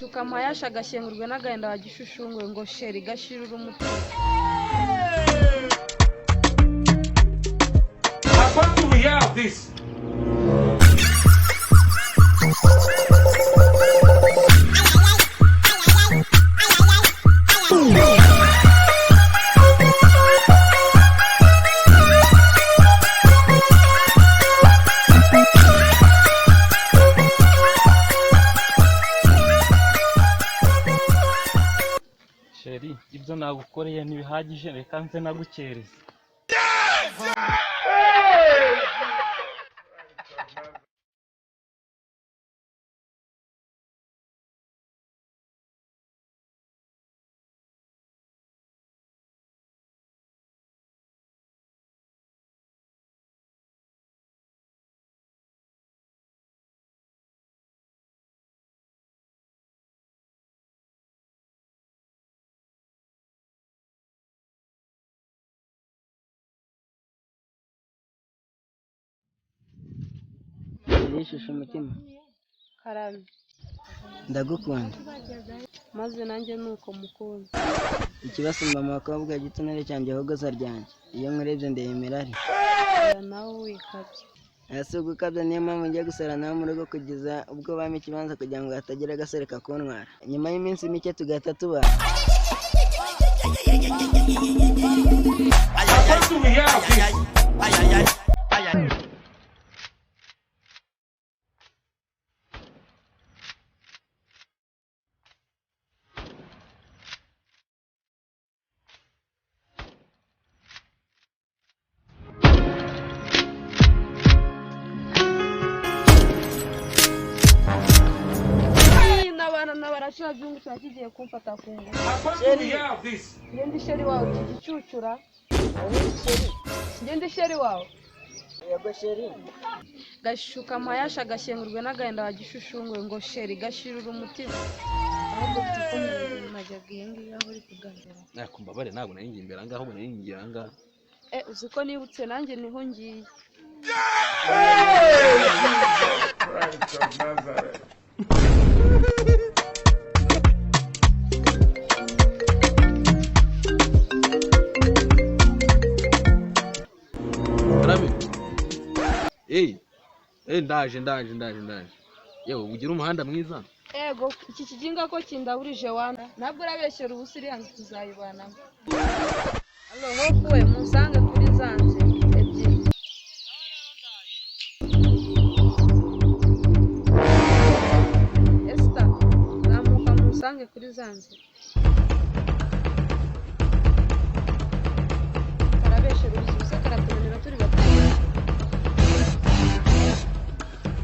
gashuka mayasha gashengurwe n'agahinda wagishushungwe ngo sheri gashirura umutima. I want to hear this. Sheri, ibyo nagukoreye ntibihagije, reka nze nagukereza. Yishusha umutima Karame ndagukunda maze nanjye nuko mukunda. ikibasumba mu bakobwa gitonere cyanjye hogoza ryanjye iyo nkurebye ndemera ari nawe wikabye. ese ugukabya niyo mpamvu njya gusara nawe mu rugo kugeza ubwo bampa ikibanza kugira ngo hatagira agasore kakuntwara nyuma y'iminsi mike tugahita tubana. N'abarashira byungu cyakigiye kumfata ku ngufu. I want to hear this. Ngende sheri wawe kigicucura. Ngende sheri wawe. Yego sheri. Gashuka mayasha gashengurwe n'agahinda wagishushungwe ngo sheri gashirura umutima. Ahubwo tukomeye najyaga iyi aho uri kuganira. Nakumbabare ntabwo naringiye imbere angaho ubwo naringiye angaho. Uzi ko nibutse nanjye niho ngiye. Ndaje yewe ugira umuhanda mwiza. Ego iki kiginga ko kindaburije wana nabwo urabeshyera ubusiri hanze tuzayibanamo. Allo hokuwe musange kuri zanze ebyiri. Esther namuka musange kuri zanze. Karabeshyera ubusiri karatunira turi batatu.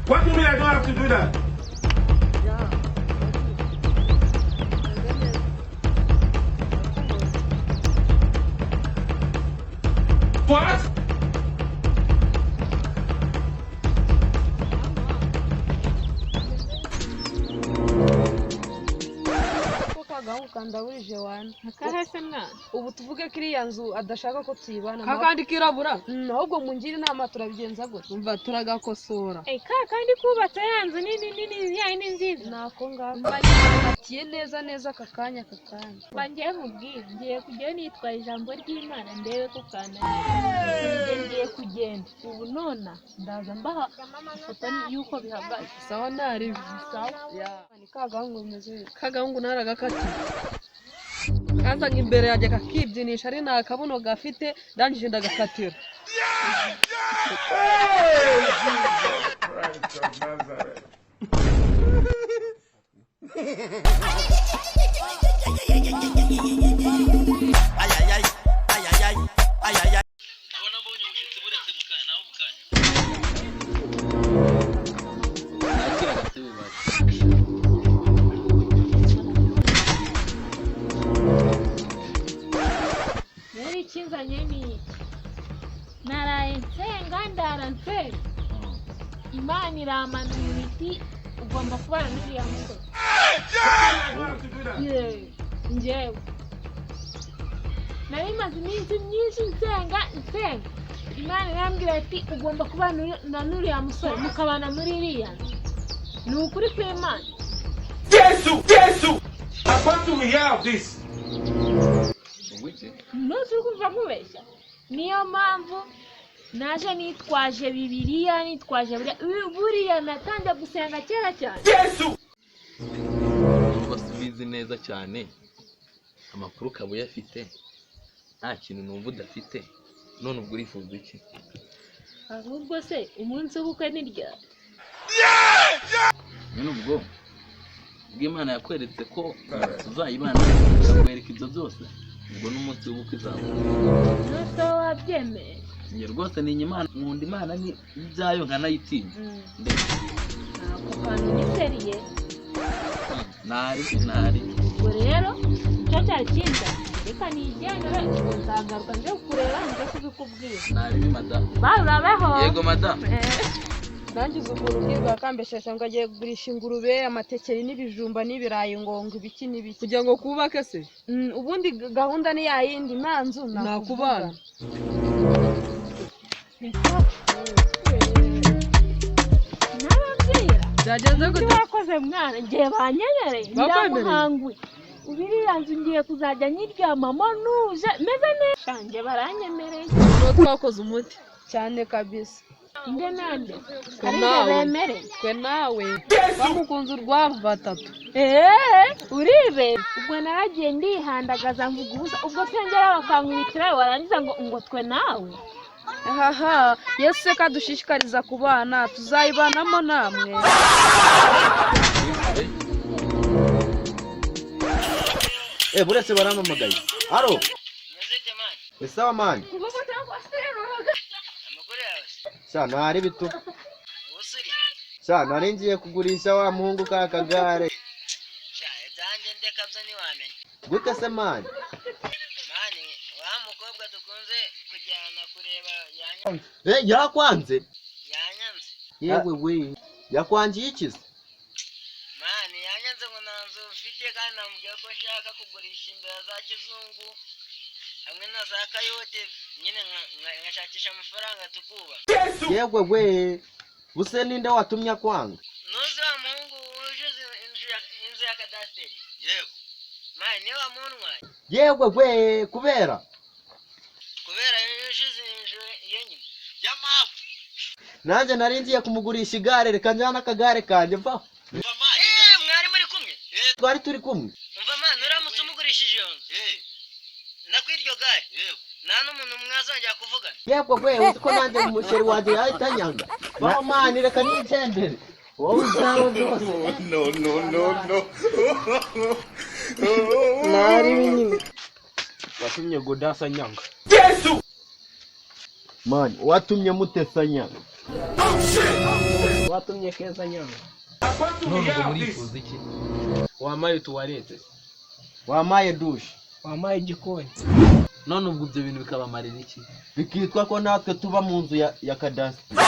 What do you mean I don't have to do that? What? Kandaburije wana akahese mwana ubu tuvuge kiriya nzu adashaka ko tuyibana kakandi kirabura ahubwo mungira inama turabigenza gutya umva turagakosora kandi kubatse yanzu nini yayi ni nziza nako ngamba atiye neza akakanya bangiye mubwira ngiye kujya nitwaye ijambo ry'Imana ndebe ko ngiye kugenda ubu nona ndaza mbaha ifoto yuko bihagaze sawa nari sawa ya ni kagahungu meze kagahungu naragakati kanzaga imbere yanjye kakibyinisha ari nta kabuno gafite ndangije ndagakatira naraye nsenga ndaranse Imana iramanura ibiti ugomba kubana n'uriya musore njyewe nari maze iminsi myinshi nsenga Imana irambwira ati ugomba kubana n'uriya musore mukabana muri iriya ni ukuri kw'Imana Yesu want to hear this. Ntuzi uri kumva nkubeshya niyo mpamvu naje nitwaje bibiliya nitwaje buriya natangiye gusenga kera cyane Jesus. basubize neza cyane amakuru ukaba uyafite nta kintu numva udafite none ubwo urifuza iki ahubwo se umunsi w'ubukwe ni ryari none ubwo Imana yakweretse ko tuzayibana ikakwereka ibyo byose ubwo n'umunsi w'ubukwe izamuka ntose wabyemeye njye rwose ni Imana nkunda Imana ni ibyayo nkanayitinya ako kantu ni seriye ntari ubwo rero icyo cyari cyiza reka nigendere nzagaruka nje kureba nje kubikubwira ntari madamu urabeho yego madamu nanjye uzugura ubwirwa akambeshesha ngo agiye kugurisha ingurube amatekeri n'ibijumba n'ibirayi ngo ibiki n'ibiki kugira ngo kubake se ubundi gahunda ni yayindi nta nzu nakubana n'ababyeyi byagenze gute wakoze mwana ngiye banyemereye ndamuhanguye ubiriya nzu ngiye kuzajya nyiryamamo nuje meze neza nge baranyemereye uwo twakoze umuti cyane kabisa inde nande twe ari nawe bemereye twe nawe bamukunze urwavu batatu uribera ubwo naragiye ndihandagaza mvuga ubusa ubwo twengera bakankubitira warangiza ngo twe nawe haha yesu se kadushishikariza kubana tuzayibanamo namwe buretse barampamagaye aro sawa mani sha ntari bitu sha nari ngiye kugurisha wa muhungu ka kagare sha ibyanjye ndeka byo ntiwamenya gute se mani mani wa mukobwa dukunze kujyana kureba yanyanze yakwanze yanyanze yewe we yakwangiye ikize mani yanyanze ngo nta nzu ufite kandi namubwira ko nshaka kugurisha imbere za kizungu hamwe na za kayote nyine nkashakisha amafaranga tukuba yewe we buse ninde watumye akwanga nuzi wa muhungu wujuze inzu ya kadasiteri yego mani niwe wamuntwaye yewe we kubera yujuze inzu iyo nyuma y'amafu nanjye nari ngiye kumugurisha igare reka njyana akagare kanjye mvaho mwari muri kumwe twari turi kumwe umva mani uramutse umugurishije iyo nzu nakwiryo gare nta n'umuntu mwazongera kuvugana yewe we uzi ko nanjye umusheri wanjye yahita anyanga vaho mani reka nigendere wowe ibyawe byose ntari binyine watumye godasa nyanga mani watumye mutesanya watumye keza nyanga I want to none ubwo hear this. murifuza iki wamaye tuwarete wamaye dushe wamaye igikoni none ubwo ibyo bintu bikabamarira iki bikitwa ko natwe tuba mu nzu ya kadasiteri